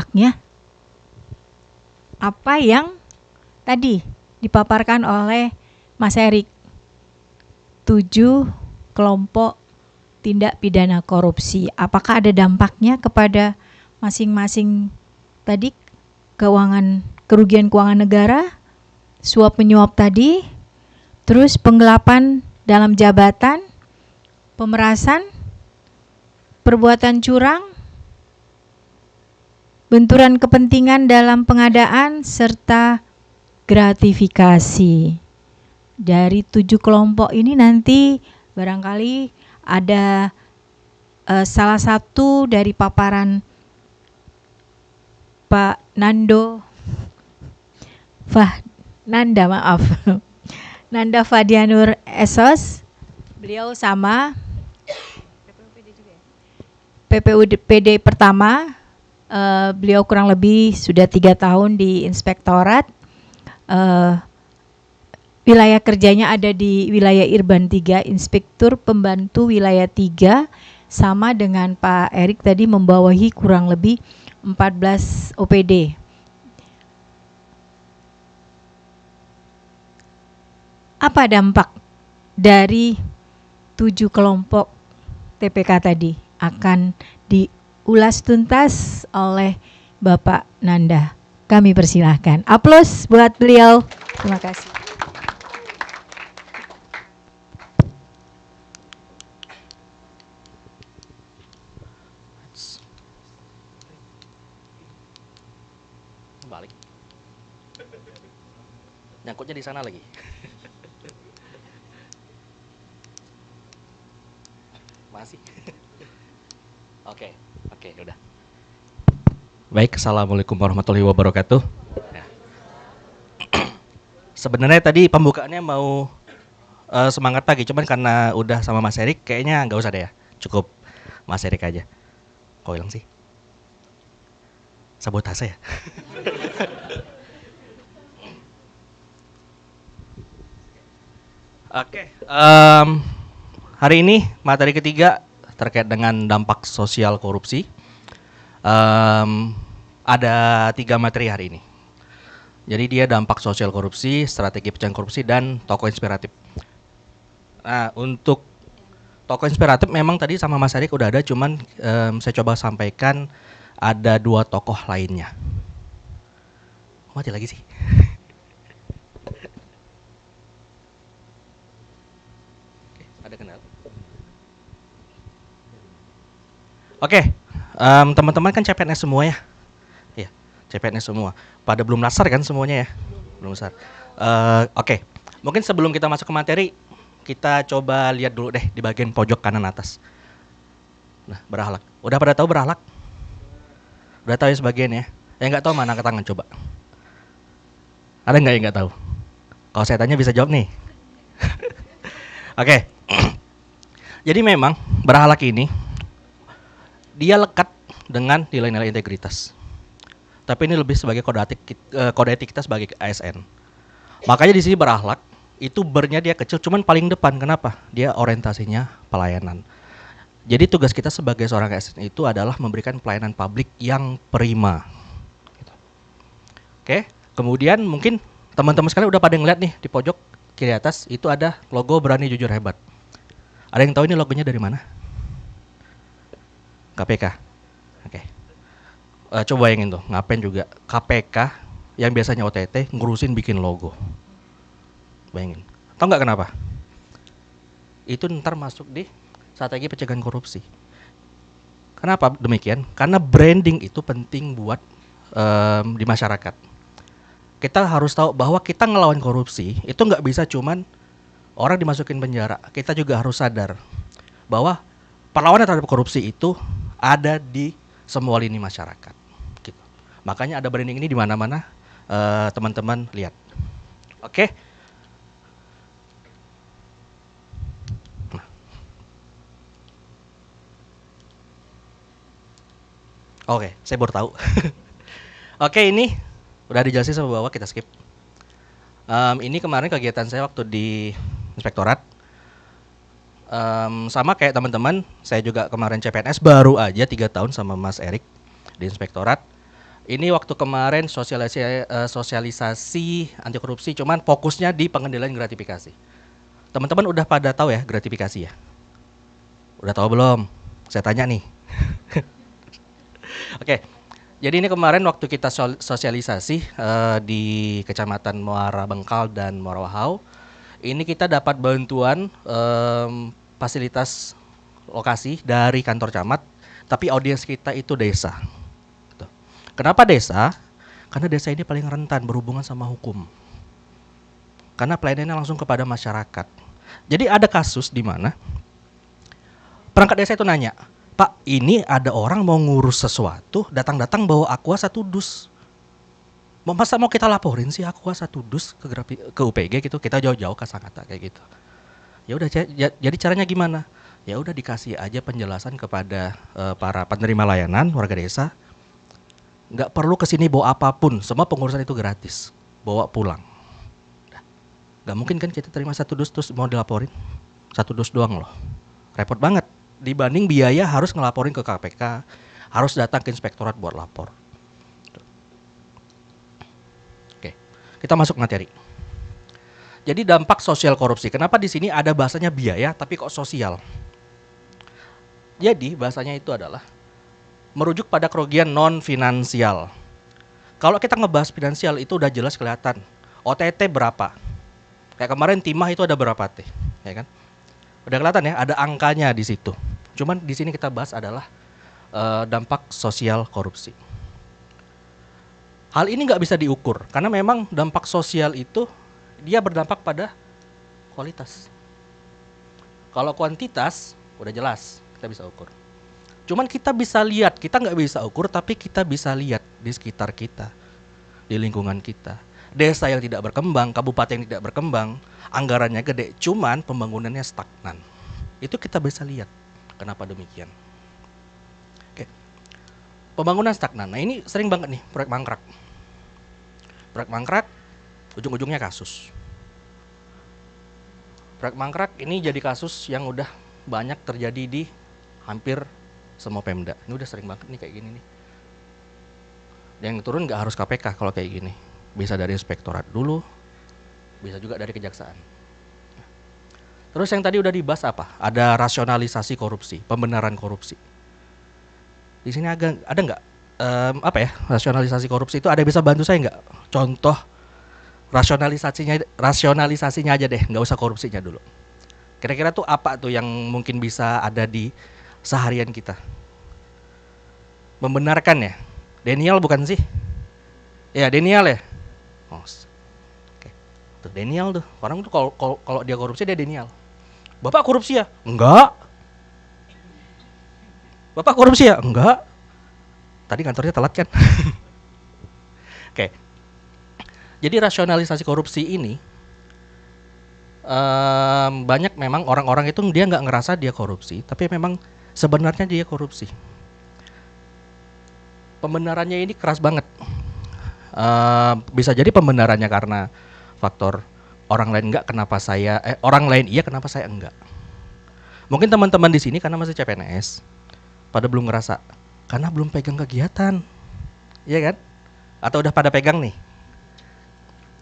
dampaknya apa yang tadi dipaparkan oleh Mas Erik. 7 kelompok tindak pidana korupsi. Apakah ada dampaknya kepada masing-masing tadi, kerugian keuangan negara, suap menyuap tadi, terus penggelapan dalam jabatan, pemerasan, perbuatan curang, benturan kepentingan dalam pengadaan, serta gratifikasi. Dari 7 kelompok ini nanti barangkali ada salah satu dari paparan Pak Nanda Fadianur Esos. Beliau sama PPUD pertama, beliau kurang lebih sudah 3 tahun di inspektorat. Wilayah kerjanya ada di wilayah Irban 3, Inspektur Pembantu Wilayah 3, sama dengan Pak Erik tadi membawahi kurang lebih 14 OPD. Apa dampak dari 7 kelompok TPK tadi? Akan diulas tuntas oleh Bapak Nanda. Kami persilahkan. Aplaus buat beliau. Terima kasih. Balik. Nyangkutnya di sana lagi. Masih. Oke, udah. Baik, assalamualaikum warahmatullahi wabarakatuh. Ya. Sebenarnya tadi pembukaannya mau semangat pagi, cuman karena udah sama Mas Erik, kayaknya nggak usah deh ya. Cukup Mas Erik aja. Kok hilang sih? Sabotase ya? Oke, hari ini materi ketiga terkait dengan dampak sosial korupsi. Ada 3 materi hari ini. Jadi dia dampak sosial korupsi, strategi pencegahan korupsi, dan tokoh inspiratif. Nah, untuk tokoh inspiratif memang tadi sama Mas Erik udah ada, cuman saya coba sampaikan ada 2 tokoh lainnya. Mati lagi sih. Ada kenal. Oke, teman-teman kan CPNS semua ya? Iya, CPNS semua. Pada belum lasar kan semuanya ya? Belum lasar. Oke, mungkin sebelum kita masuk ke materi, kita coba lihat dulu deh di bagian pojok kanan atas. Nah, berakhlak. Udah pada tahu berakhlak? Udah tahu ya sebagian ya? Yang nggak tahu mana angkat tangan coba. Ada nggak yang nggak tahu? Kalau saya tanya bisa jawab nih. Oke. Jadi memang berakhlak ini dia lekat dengan nilai-nilai integritas. Tapi ini lebih sebagai kode etik kita sebagai ASN. Makanya di sini berakhlak itu bernya dia kecil, cuman paling depan. Kenapa? Dia orientasinya pelayanan. Jadi tugas kita sebagai seorang ASN itu adalah memberikan pelayanan publik yang prima. Oke, kemudian mungkin teman-teman sekalian udah pada ngeliat nih di pojok kiri atas itu ada logo Berani Jujur Hebat. Ada yang tahu ini logonya dari mana? KPK. Oke. Coba bayangin tuh, ngapain juga KPK yang biasanya OTT ngurusin bikin logo. Bayangin. Tahu nggak kenapa? Itu ntar masuk di strategi pencegahan korupsi. Kenapa demikian? Karena branding itu penting buat di masyarakat. Kita harus tahu bahwa kita ngelawan korupsi itu nggak bisa cuman orang dimasukin penjara. Kita juga harus sadar bahwa perlawanan terhadap korupsi itu ada di semua lini masyarakat. Gitu. Makanya ada branding ini di mana-mana, teman-teman lihat. Oke. Oke, saya baru tahu. Oke, ini udah dijelasin sama bawah, kita skip. Ini kemarin kegiatan saya waktu di inspektorat. Sama kayak teman-teman, saya juga kemarin CPNS baru aja 3 tahun sama Mas Erik di inspektorat. Ini waktu kemarin sosialisasi anti korupsi, cuman fokusnya di pengendalian gratifikasi. Teman-teman udah pada tahu ya gratifikasi ya? Udah tahu belum? Saya tanya nih. Oke, jadi ini kemarin waktu kita sosialisasi di Kecamatan Muara Bengkal dan Muara Wahau, ini kita dapat bantuan fasilitas lokasi dari kantor camat, tapi audiens kita itu desa. Gitu. Kenapa desa? Karena desa ini paling rentan berhubungan sama hukum. Karena pelayanannya langsung kepada masyarakat. Jadi ada kasus di mana perangkat desa itu nanya, Pak, ini ada orang mau ngurus sesuatu, datang-datang bawa aqua 1 dus. Masa mau kita laporin sih aqua 1 dus ke UPG gitu, kita jauh-jauh ke Sangatta kayak gitu. Ya udah, jadi caranya gimana? Ya udah dikasih aja penjelasan kepada para penerima layanan warga desa. Nggak perlu kesini bawa apapun, semua pengurusan itu gratis, bawa pulang. Nggak mungkin kan kita terima 1 dus terus mau dilaporin 1 dus doang loh, repot banget. Dibanding biaya harus ngelaporin ke KPK, harus datang ke inspektorat buat lapor. Oke, kita masuk materi. Jadi dampak sosial korupsi. Kenapa di sini ada bahasanya biaya tapi kok sosial? Jadi bahasanya itu adalah merujuk pada kerugian non finansial. Kalau kita ngebahas finansial itu udah jelas kelihatan. OTT berapa? Kayak kemarin timah itu ada berapa T, ya kan? Udah kelihatan ya, ada angkanya di situ. Cuman di sini kita bahas adalah dampak sosial korupsi. Hal ini nggak bisa diukur karena memang dampak sosial itu dia berdampak pada kualitas. Kalau kuantitas udah jelas kita bisa ukur. Cuman kita bisa lihat, kita nggak bisa ukur tapi kita bisa lihat di sekitar kita, di lingkungan kita. Desa yang tidak berkembang, kabupaten yang tidak berkembang, anggarannya gede, cuman pembangunannya stagnan. Itu kita bisa lihat. Kenapa demikian? Oke. Pembangunan stagnan. Nah ini sering banget nih proyek mangkrak. Proyek mangkrak, ujung-ujungnya kasus. Proyek mangkrak ini jadi kasus yang udah banyak terjadi di hampir semua Pemda. Ini udah sering banget nih kayak gini nih. Yang turun nggak harus KPK kalau kayak gini. Bisa dari inspektorat dulu, bisa juga dari kejaksaan. Terus yang tadi udah dibahas apa? Ada rasionalisasi korupsi, pembenaran korupsi. Di sini ada nggak rasionalisasi korupsi itu ada bisa bantu saya nggak? Contoh rasionalisasinya aja deh, nggak usah korupsinya dulu. Kira-kira tuh apa tuh yang mungkin bisa ada di seharian kita? Membenarkan ya? Daniel bukan sih? Ya Daniel ya. Oh, oke. Tuh Daniel tuh, orang tuh kalau dia korupsi dia Daniel. Bapak korupsi ya? Enggak. Bapak korupsi ya? Enggak. Tadi kantornya telat kan? Oke. Jadi rasionalisasi korupsi ini banyak memang orang-orang itu dia nggak ngerasa dia korupsi, tapi memang sebenarnya dia korupsi. Pembenarannya ini keras banget. Bisa jadi pembenarannya karena faktor orang lain enggak, kenapa saya orang lain iya, kenapa saya enggak. Mungkin teman-teman di sini karena masih CPNS pada belum ngerasa karena belum pegang kegiatan, iya kan? Atau udah pada pegang nih?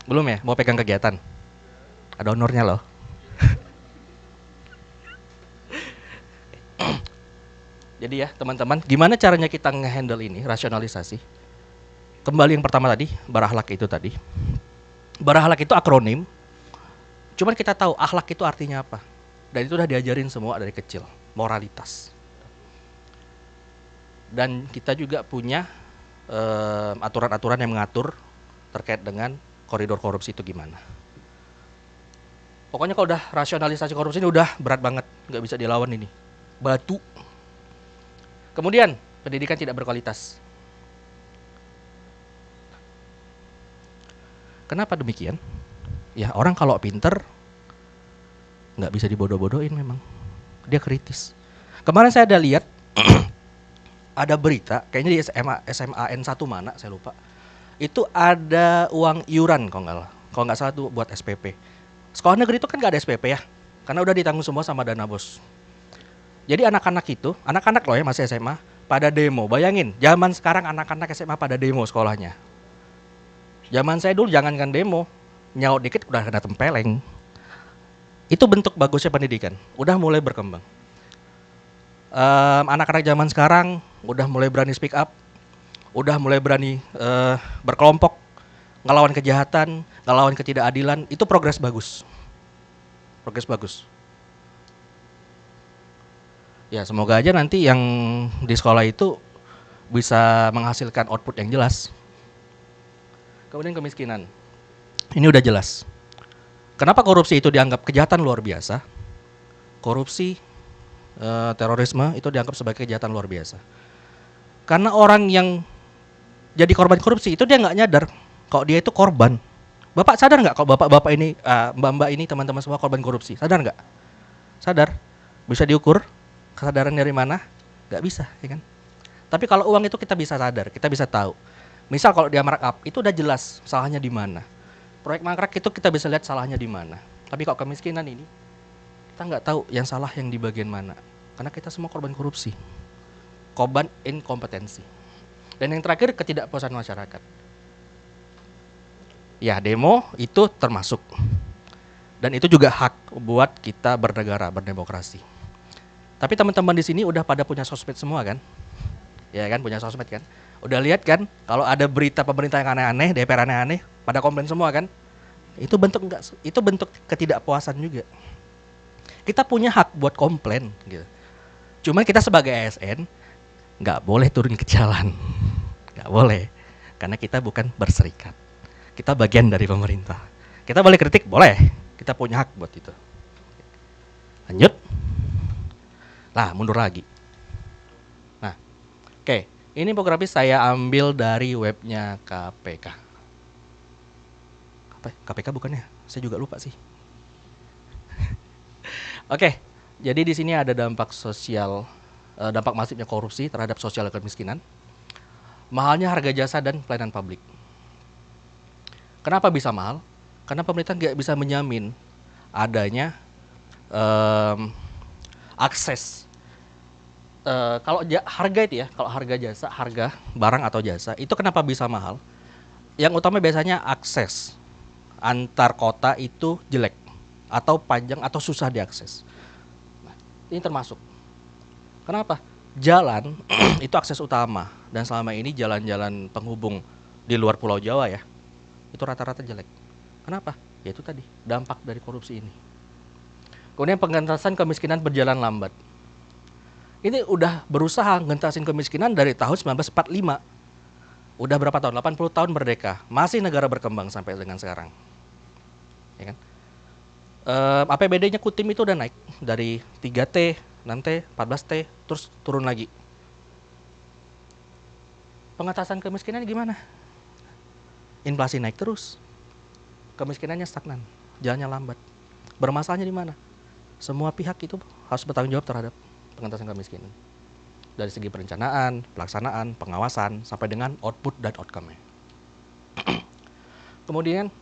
Belum ya, mau pegang kegiatan? Ada honornya loh. Jadi ya teman-teman, gimana caranya kita nge-handle ini rasionalisasi? Kembali yang pertama tadi, berahlak itu tadi. Berahlak itu akronim. Cuman kita tahu akhlak itu artinya apa. Dan itu udah diajarin semua dari kecil, moralitas. Dan kita juga punya aturan-aturan yang mengatur terkait dengan koridor korupsi itu gimana. Pokoknya kalau udah rasionalisasi korupsi ini udah berat banget, nggak bisa dilawan ini. Batu. Kemudian pendidikan tidak berkualitas. Kenapa demikian? Ya orang kalau pinter nggak bisa dibodoh-bodohin memang. Dia kritis. Kemarin saya ada lihat ada berita, kayaknya di SMA N1 mana, saya lupa. Itu ada uang iuran kalau nggak salah tuh buat SPP. Sekolah negeri itu kan nggak ada SPP ya, karena udah ditanggung semua sama dana bos. Jadi anak-anak itu, anak-anak loh ya masih SMA, pada demo. Bayangin, zaman sekarang anak-anak SMA pada demo sekolahnya. Zaman saya dulu jangankan demo, nyaut dikit udah kena tempeleng. Itu bentuk bagusnya pendidikan, udah mulai berkembang. Anak-anak zaman sekarang udah mulai berani speak up, udah mulai berani berkelompok, ngelawan kejahatan, ngelawan ketidakadilan. Itu progres bagus. Progres bagus. Ya semoga aja nanti yang di sekolah itu bisa menghasilkan output yang jelas. Kemudian kemiskinan. Ini udah jelas. Kenapa korupsi itu dianggap kejahatan luar biasa? Korupsi, terorisme itu dianggap sebagai kejahatan luar biasa. Karena orang yang jadi korban korupsi itu dia nggak nyadar kalau dia itu korban. Bapak sadar nggak kalau bapak-bapak ini, mbak-mbak ini, teman-teman semua korban korupsi? Sadar nggak? Sadar? Bisa diukur? Kesadaran dari mana? Nggak bisa, ya kan? Tapi kalau uang itu kita bisa sadar, kita bisa tahu. Misal kalau dia markup, itu udah jelas salahnya di mana. Proyek mangkrak itu kita bisa lihat salahnya di mana. Tapi kalau kemiskinan ini, kita nggak tahu yang salah yang di bagian mana. Karena kita semua korban korupsi, korban inkompetensi. Dan yang terakhir, ketidakpuasan masyarakat. Ya, demo itu termasuk. Dan itu juga hak buat kita bernegara, berdemokrasi. Tapi teman-teman di sini udah pada punya sosmed semua kan? Ya kan, punya sosmed kan? Udah lihat kan kalau ada berita pemerintah yang aneh-aneh, DPR aneh-aneh, pada komplain semua kan? Itu bentuk ketidakpuasan juga. Kita punya hak buat komplain gitu. Cuman kita sebagai ASN nggak boleh turun ke jalan. Nggak boleh. Karena kita bukan berserikat. Kita bagian dari pemerintah. Kita boleh kritik, boleh. Kita punya hak buat itu. Lanjut. Lah, mundur lagi. Nah, oke. Ini infografis saya ambil dari webnya KPK. KPK bukannya? Saya juga lupa sih. Oke, jadi di sini ada dampak sosial, dampak masifnya korupsi terhadap sosial dan kemiskinan, mahalnya harga jasa dan pelayanan publik. Kenapa bisa mahal? Karena pemerintah nggak bisa menjamin adanya akses. Kalau harga itu ya, kalau harga jasa, harga barang atau jasa itu kenapa bisa mahal? Yang utama biasanya akses antar kota itu jelek atau panjang atau susah diakses. Nah, ini termasuk. Kenapa? Jalan itu akses utama dan selama ini jalan-jalan penghubung di luar Pulau Jawa ya itu rata-rata jelek. Kenapa? Ya itu tadi dampak dari korupsi ini. Kemudian pengentasan kemiskinan berjalan lambat. Ini udah berusaha ngentasin kemiskinan dari tahun 1945. Udah berapa tahun? 80 tahun merdeka. Masih negara berkembang sampai dengan sekarang. Ya kan? APBD-nya Kutim itu udah naik dari 3T, 6T, 14T, terus turun lagi. Pengatasan kemiskinan gimana? Inflasi naik terus. Kemiskinannya stagnan, jalannya lambat. Bermasalahnya di mana? Semua pihak itu harus bertanggung jawab terhadap pengentasan kemiskinan. Dari segi perencanaan, pelaksanaan, pengawasan, sampai dengan output dan outcome-nya. Kemudian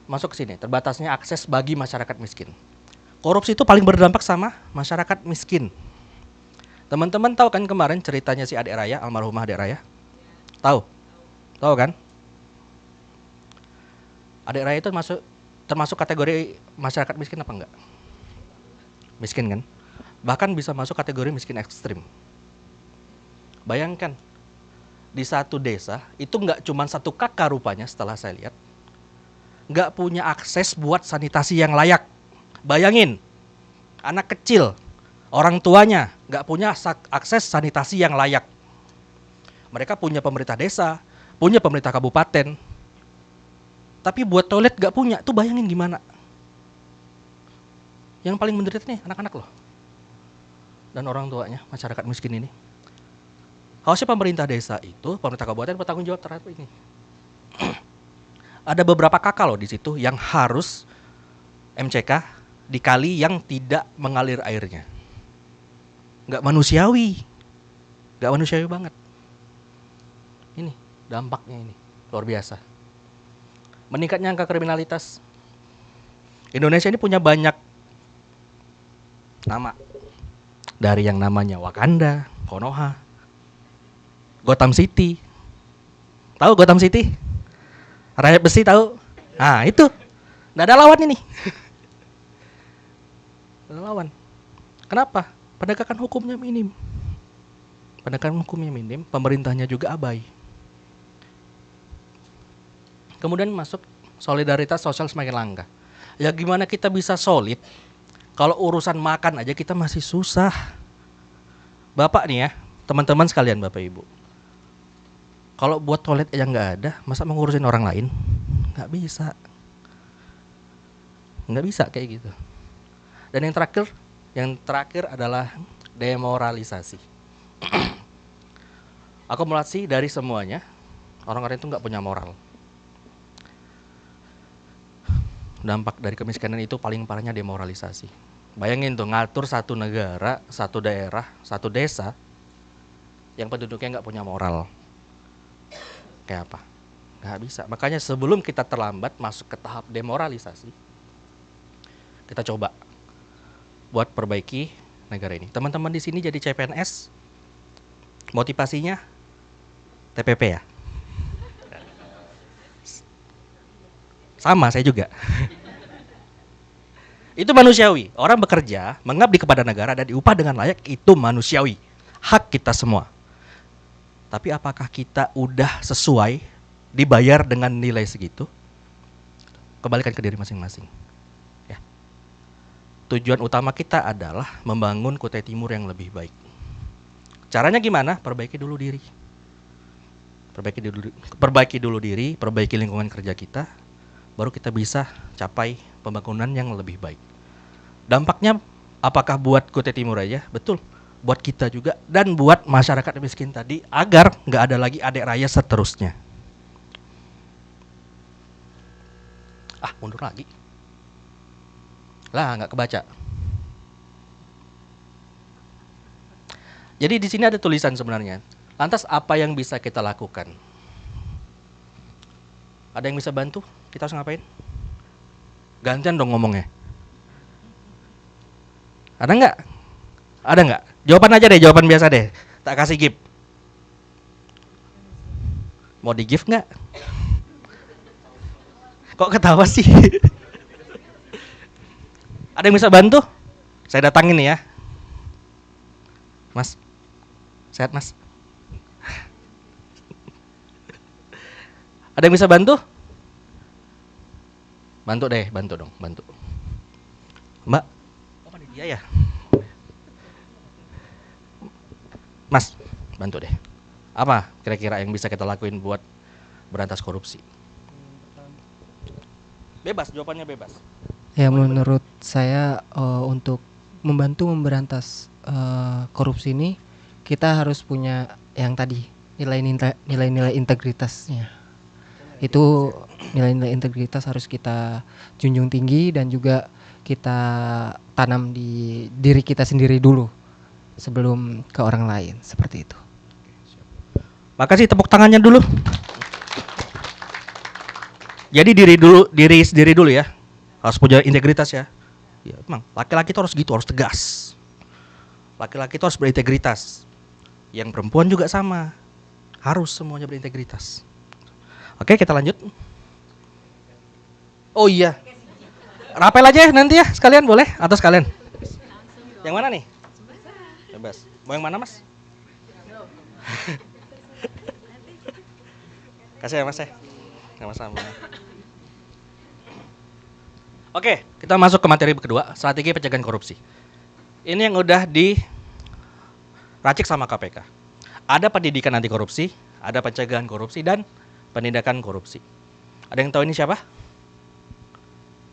masuk ke sini, terbatasnya akses bagi masyarakat miskin. Korupsi itu paling berdampak sama masyarakat miskin. Teman-teman tahu kan kemarin ceritanya si Adik Raya, almarhumah Adik Raya? Tahu? Tahu kan? Adik Raya itu termasuk kategori masyarakat miskin apa enggak? Miskin kan? Bahkan bisa masuk kategori miskin ekstrim. Bayangkan, di satu desa, itu nggak cuma satu kakak rupanya setelah saya lihat, nggak punya akses buat sanitasi yang layak. Bayangin, anak kecil, orang tuanya nggak punya akses sanitasi yang layak. Mereka punya pemerintah desa, punya pemerintah kabupaten, tapi buat toilet nggak punya, tuh bayangin gimana. Yang paling menderita nih anak-anak loh. Dan orang tuanya, masyarakat miskin ini. Harusnya pemerintah desa itu, pemerintah kabupaten bertanggung jawab terhadap ini. Ada beberapa kakak loh di situ yang harus MCK di kali yang tidak mengalir airnya. Nggak manusiawi. Nggak manusiawi banget. Ini dampaknya ini, luar biasa. Meningkatnya angka kriminalitas. Indonesia ini punya banyak nama. Dari yang namanya Wakanda, Konoha, Gotham City. Tahu Gotham City? Rakyat Besi tahu? Nah itu, nggak ada lawan ini. Nggak ada lawan. Kenapa? Penegakan hukumnya minim. Penegakan hukumnya minim, pemerintahnya juga abai. Kemudian masuk solidaritas sosial semakin langka. Ya gimana kita bisa solid kalau urusan makan aja kita masih susah. Bapak nih ya, teman-teman sekalian Bapak Ibu. Kalau buat toilet yang nggak ada, masa mau ngurusin orang lain? Nggak bisa. Nggak bisa kayak gitu. Dan yang terakhir adalah demoralisasi. Akumulasi dari semuanya, orang-orang itu nggak punya moral. Dampak dari kemiskinan itu paling parahnya demoralisasi. Bayangin tuh ngatur satu negara, satu daerah, satu desa yang penduduknya nggak punya moral. Kayak apa? Nggak bisa. Makanya sebelum kita terlambat masuk ke tahap demoralisasi, kita coba buat perbaiki negara ini. Teman-teman di sini jadi CPNS, motivasinya TPP ya? Sama, saya juga. Itu manusiawi. Orang bekerja, mengabdi kepada negara dan diupah dengan layak, itu manusiawi. Hak kita semua. Tapi apakah kita udah sesuai dibayar dengan nilai segitu? Kembalikan ke diri masing-masing. Ya. Tujuan utama kita adalah membangun Kutai Timur yang lebih baik. Caranya gimana? Perbaiki dulu diri. Perbaiki dulu diri, perbaiki lingkungan kerja kita, baru kita bisa capai pembangunan yang lebih baik. Dampaknya apakah buat Kutai Timur aja? Betul. Buat kita juga dan buat masyarakat miskin tadi agar nggak ada lagi adik raya seterusnya. Mundur lagi. Lah nggak kebaca. Jadi di sini ada tulisan sebenarnya. Lantas apa yang bisa kita lakukan? Ada yang bisa bantu? Kita harus ngapain? Gantian dong ngomongnya. Ada nggak? Ada nggak? Jawaban aja deh, jawaban biasa deh. Tak kasih gift. Mau di gift nggak? Kok ketawa sih? Ada yang bisa bantu? Saya datangin nih ya. Mas, sehat mas? Ada yang bisa bantu? Bantu deh, bantu dong, bantu. Mbak, oh panitia ya? Mas, bantu deh. Apa kira-kira yang bisa kita lakuin buat berantas korupsi? Bebas, jawabannya bebas. Ya menurut saya untuk membantu memberantas korupsi ini kita harus punya yang tadi nilai-nilai integritasnya. Itu nilai-nilai integritas harus kita junjung tinggi dan juga kita tanam di diri kita sendiri dulu sebelum ke orang lain, seperti itu. Makasih, tepuk tangannya dulu. Jadi diri sendiri dulu ya. Harus punya integritas ya. Ya, emang laki-laki itu harus gitu, harus tegas. Laki-laki itu harus berintegritas. Yang perempuan juga sama. Harus semuanya berintegritas. Oke, kita lanjut. Oh iya. Rapel aja ya nanti ya, sekalian boleh? Atau sekalian? Yang mana nih? Bebas. Mau yang mana, Mas? Kasih ya, Mas ya. Sama-sama. Oke, kita masuk ke materi kedua, strategi pencegahan korupsi. Ini yang udah diracik sama KPK. Ada pendidikan anti korupsi, ada pencegahan korupsi, dan penindakan korupsi. Ada yang tahu ini siapa?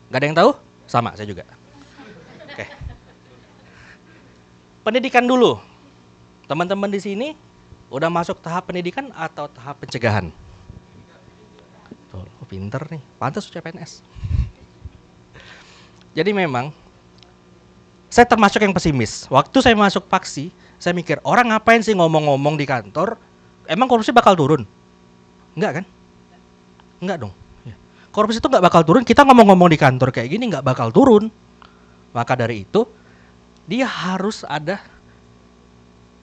Gak ada yang tahu? Sama, saya juga. Oke. Pendidikan dulu. Teman-teman di sini udah masuk tahap pendidikan atau tahap pencegahan? Tuh, pinter nih. Pantas CPNS. Jadi memang saya termasuk yang pesimis. Waktu saya masuk Paksi, saya mikir orang ngapain sih ngomong-ngomong di kantor? Emang korupsi bakal turun? Enggak kan? Enggak dong. Korupsi itu nggak bakal turun. Kita ngomong-ngomong di kantor kayak gini nggak bakal turun. Maka dari itu dia harus ada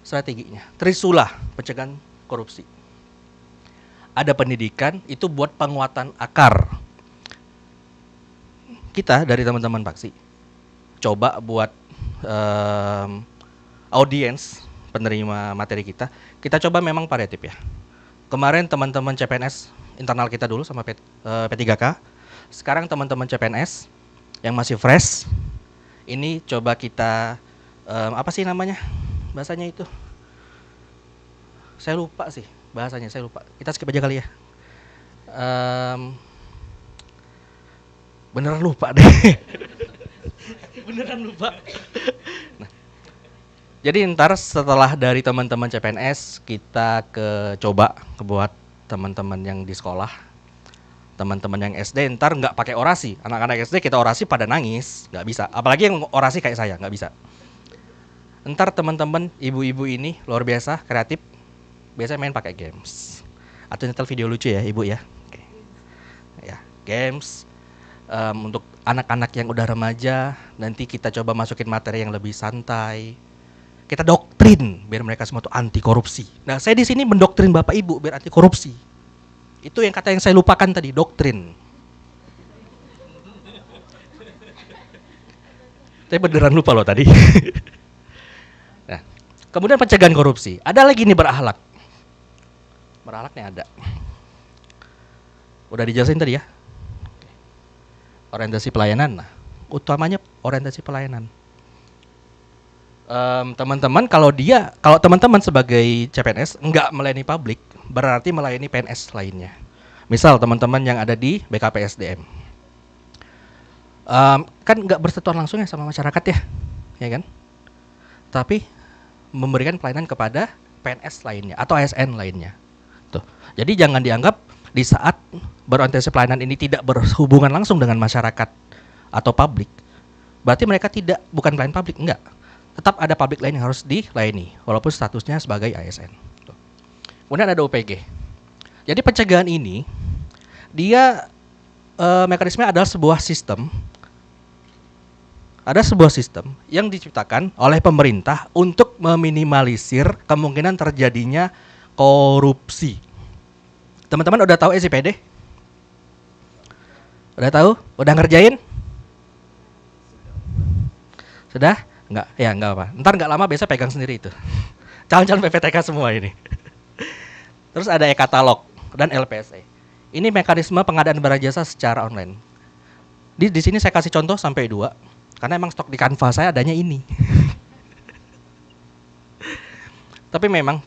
strateginya. Trisula pencegahan korupsi. Ada pendidikan itu buat penguatan akar. Kita dari teman-teman Paksi coba buat audiens penerima materi kita coba memang variatif ya. Kemarin teman-teman CPNS internal kita dulu sama P3K. Sekarang teman-teman CPNS yang masih fresh, ini coba kita apa sih namanya? Bahasanya itu. Saya lupa sih bahasanya, saya lupa. Kita skip aja kali ya. Beneran lupa deh. Beneran lupa. Nah, jadi ntar setelah dari teman-teman CPNS kita coba buat teman-teman yang di sekolah, teman-teman yang SD ntar nggak pakai orasi. Anak-anak SD kita orasi pada nangis, nggak bisa. Apalagi yang orasi kayak saya, nggak bisa. Ntar teman-teman ibu-ibu ini luar biasa kreatif, biasanya main pakai games atau nyetel video lucu ya ibu ya. Oke. Ya games. Untuk anak-anak yang udah remaja, nanti kita coba masukin materi yang lebih santai. Kita doktrin biar mereka semua tuh anti korupsi. Nah, saya di sini mendoktrin Bapak Ibu biar anti korupsi. Itu yang kata yang saya lupakan tadi, doktrin. Saya beneran lupa loh tadi. Nah, kemudian pencegahan korupsi. Ada lagi nih berakhlak. Berakhlaknya ada. Udah dijelasin tadi ya. Orientasi pelayanan, nah, utamanya orientasi pelayanan. Teman-teman kalau teman-teman sebagai CPNS nggak melayani publik, berarti melayani PNS lainnya. Misal teman-teman yang ada di BKPSDM, kan nggak bersentuhan langsung ya sama masyarakat ya kan? Tapi memberikan pelayanan kepada PNS lainnya atau ASN lainnya. Tuh, jadi jangan dianggap di saat berorientasi pelayanan ini tidak berhubungan langsung dengan masyarakat atau publik, berarti mereka bukan pelayan publik, enggak. Tetap ada publik lain yang harus dilayani, walaupun statusnya sebagai ASN. Kemudian ada OPG. Jadi pencegahan ini, dia mekanismenya adalah sebuah sistem. Ada sebuah sistem yang diciptakan oleh pemerintah untuk meminimalisir kemungkinan terjadinya korupsi. Teman-teman udah tahu SIPD? Udah tahu? Udah ngerjain? Sudah? Enggak? Ya enggak apa. Ntar enggak lama biasa pegang sendiri itu. Calon-calon PPTK semua ini. Terus ada e-katalog dan LPSE. Ini mekanisme pengadaan barang jasa secara online. Di sini saya kasih contoh sampai 2. Karena emang stok di Canva saya adanya ini. Tapi memang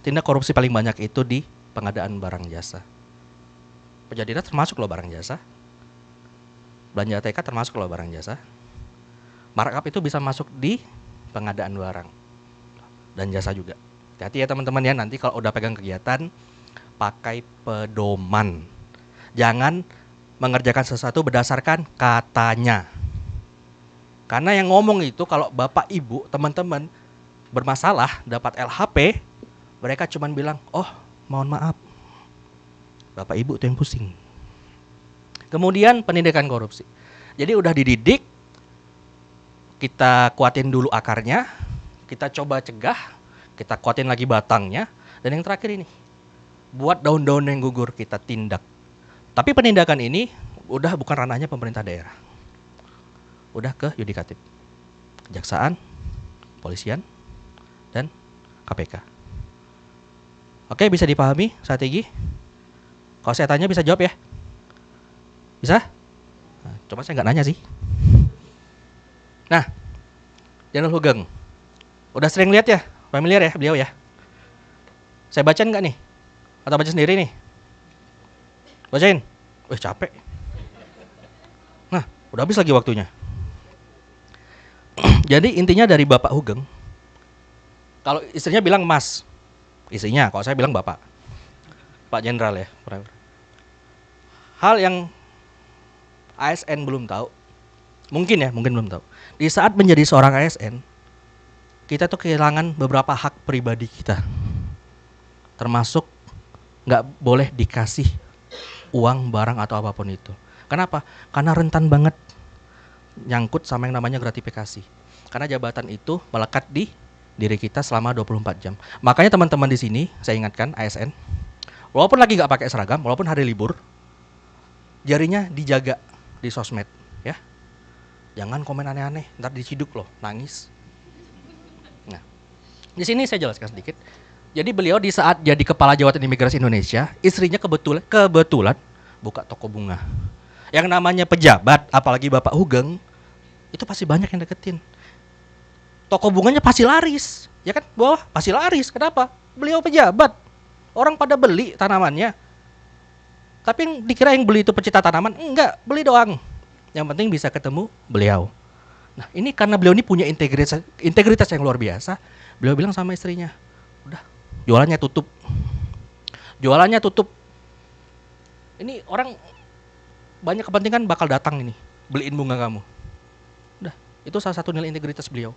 tindak korupsi paling banyak itu di pengadaan barang jasa. Pejadina termasuk loh barang jasa. Belanja TK termasuk loh barang jasa. Markup itu bisa masuk di pengadaan barang dan jasa juga. Hati-hati ya teman-teman ya, nanti kalau udah pegang kegiatan pakai pedoman. Jangan mengerjakan sesuatu berdasarkan katanya. Karena yang ngomong itu kalau Bapak Ibu, teman-teman bermasalah dapat LHP, mereka cuma bilang, "Oh, mohon maaf." Bapak Ibu tuh yang pusing. Kemudian pendidikan korupsi. Jadi udah dididik, kita kuatin dulu akarnya, kita coba cegah, kita kuatin lagi batangnya, dan yang terakhir ini, buat daun-daun yang gugur kita tindak. Tapi penindakan ini udah bukan ranahnya pemerintah daerah. Udah ke yudikatif. Kejaksaan, polisian, dan KPK. Oke, bisa dipahami strategi? Kalau saya tanya bisa jawab ya? Bisa? Nah, coba saya nggak nanya sih. Nah, Jenderal Hugeng, udah sering lihat ya? Familiar ya beliau ya? Saya bacain nggak nih? Atau baca sendiri nih? Bacain? Capek. Nah, udah habis lagi waktunya. Jadi intinya dari Bapak Hugeng, kalau istrinya bilang Mas, istrinya, kalau saya bilang Bapak, Pak Jenderal ya. Hal yang ASN belum tahu, mungkin belum tahu. Di saat menjadi seorang ASN, kita tuh kehilangan beberapa hak pribadi kita. Termasuk nggak boleh dikasih uang, barang atau apapun itu. Kenapa? Karena rentan banget nyangkut sama yang namanya gratifikasi. Karena jabatan itu melekat di diri kita selama 24 jam. Makanya teman-teman di sini, saya ingatkan ASN, walaupun lagi nggak pakai seragam, walaupun hari libur, jarinya dijaga di sosmed, ya. Jangan komen aneh-aneh, ntar diciduk loh, nangis. Nah, di sini saya jelaskan sedikit. Jadi beliau di saat jadi kepala jabatan imigrasi Indonesia, istrinya kebetulan buka toko bunga. Yang namanya pejabat, apalagi Bapak Hugeng, itu pasti banyak yang deketin. Toko bunganya pasti laris, ya kan? Bawah pasti laris. Kenapa? Beliau pejabat. Orang pada beli tanamannya. Tapi yang dikira yang beli itu pecinta tanaman, enggak, beli doang. Yang penting bisa ketemu beliau. Nah, ini karena beliau ini punya integritas yang luar biasa. Beliau bilang sama istrinya, udah, jualannya tutup. Jualannya tutup. Ini orang banyak kepentingan bakal datang ini, beliin bunga kamu. Udah, itu salah satu nilai integritas beliau.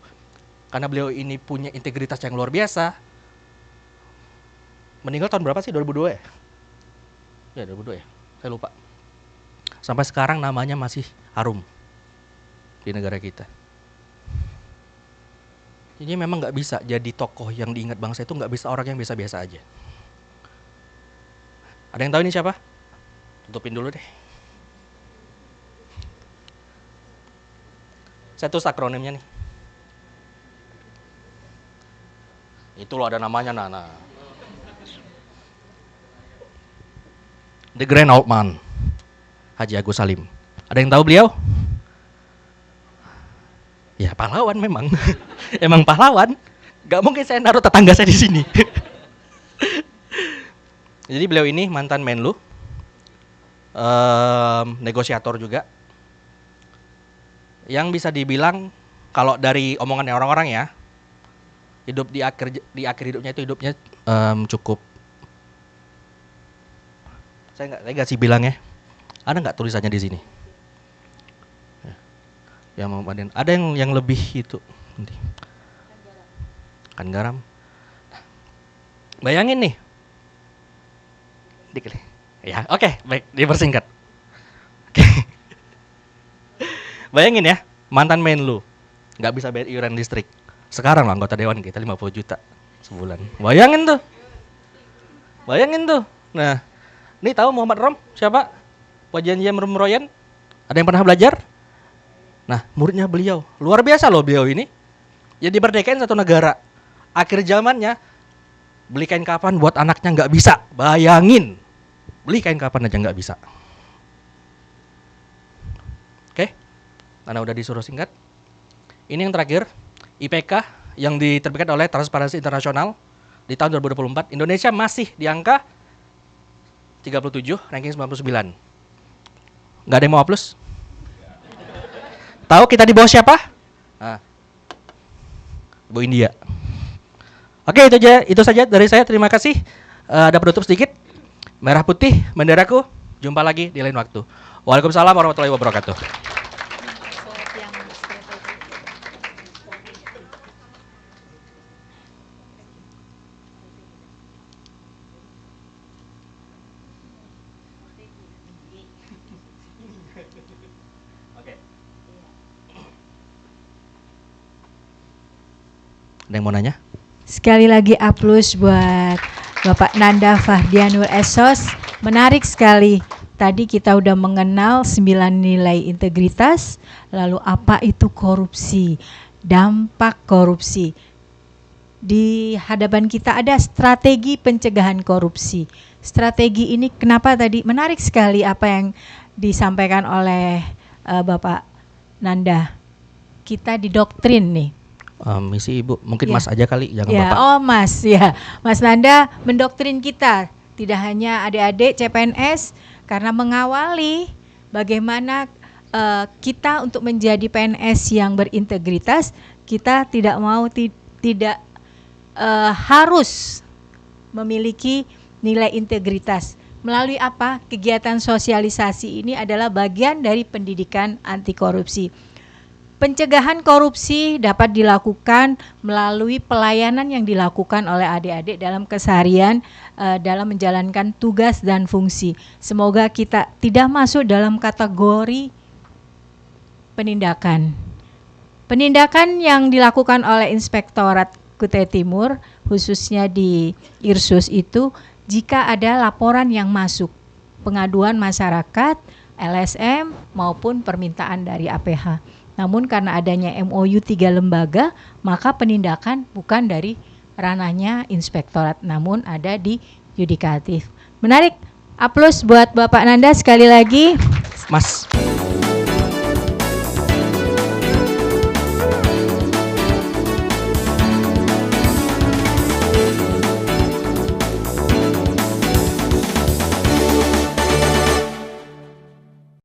Karena beliau ini punya integritas yang luar biasa. Meninggal tahun berapa sih? 2002 ya? Ya 2002 ya, saya lupa. Sampai sekarang namanya masih harum di negara kita. Jadi memang nggak bisa jadi tokoh yang diingat bangsa itu, nggak bisa orang yang biasa-biasa aja. Ada yang tahu ini siapa? Tutupin dulu deh. Saya tulis akronimnya nih. Itu loh ada namanya, Nana. The Grand Old Man, Haji Agus Salim. Ada yang tahu beliau? Ya pahlawan memang. Emang pahlawan. Gak mungkin saya naruh tetangga saya di sini. Jadi beliau ini mantan Menlu, negosiator juga. Yang bisa dibilang kalau dari omongannya orang-orang ya, hidup di akhir hidupnya itu hidupnya cukup. Saya nggak sih bilang ya. Ada nggak tulisannya di sini? Ya mau ada yang lebih itu nanti. Kan garam. Bayangin nih. Dikit. Ya, oke, baik, dipersingkat. Oke. Bayangin ya, mantan Menlu nggak bisa bayar iuran listrik. Sekarang lah anggota dewan kita 50 juta sebulan. Bayangin tuh. Nah, ini tahu Muhammad Rom siapa? Wajian Rom Royan? Ada yang pernah belajar? Nah, muridnya beliau. Luar biasa loh beliau ini. Jadi merdekain satu negara. Akhir zamannya beli kain kapan buat anaknya nggak bisa. Bayangin. Beli kain kapan aja nggak bisa. Oke? Karena udah disuruh singkat. Ini yang terakhir. IPK yang diterbitkan oleh Transparansi Internasional di tahun 2024. Indonesia masih di angka 37, ranking 99. Nggak ada yang mau hapus? Tahu kita di bawah siapa? Nah, Ibu India. Oke, itu saja dari saya. Terima kasih. Ada penutup sedikit. Merah putih, benderaku. Jumpa lagi di lain waktu. Waalaikumsalam warahmatullahi wabarakatuh. Ada yang mau nanya? Sekali lagi aplaus buat Bapak Nanda Fahdianur Esos. Menarik sekali. Tadi kita udah mengenal 9 nilai integritas, lalu apa itu korupsi, dampak korupsi. Di hadapan kita ada strategi pencegahan korupsi. Strategi ini kenapa tadi menarik sekali apa yang disampaikan oleh Bapak Nanda. Kita didoktrin nih. Misi Ibu, mungkin Ya. Mas aja kali, jangan Ya, Bapak. oh Mas, ya. Mas Nanda mendoktrin kita, tidak hanya adik-adik CPNS, karena mengawali bagaimana kita untuk menjadi PNS yang berintegritas, kita tidak mau tidak harus memiliki nilai integritas. Melalui apa? Kegiatan sosialisasi ini adalah bagian dari pendidikan anti korupsi. Pencegahan korupsi dapat dilakukan melalui pelayanan yang dilakukan oleh adik-adik dalam keseharian dalam menjalankan tugas dan fungsi. Semoga kita tidak masuk dalam kategori penindakan. Penindakan yang dilakukan oleh Inspektorat Kutai Timur, khususnya di Irsus itu, jika ada laporan yang masuk, pengaduan masyarakat, LSM maupun permintaan dari APH. Namun karena adanya MOU 3 lembaga, maka penindakan bukan dari ranahnya inspektorat, namun ada di yudikatif. Menarik, aplaus buat Bapak Nanda sekali lagi. Mas.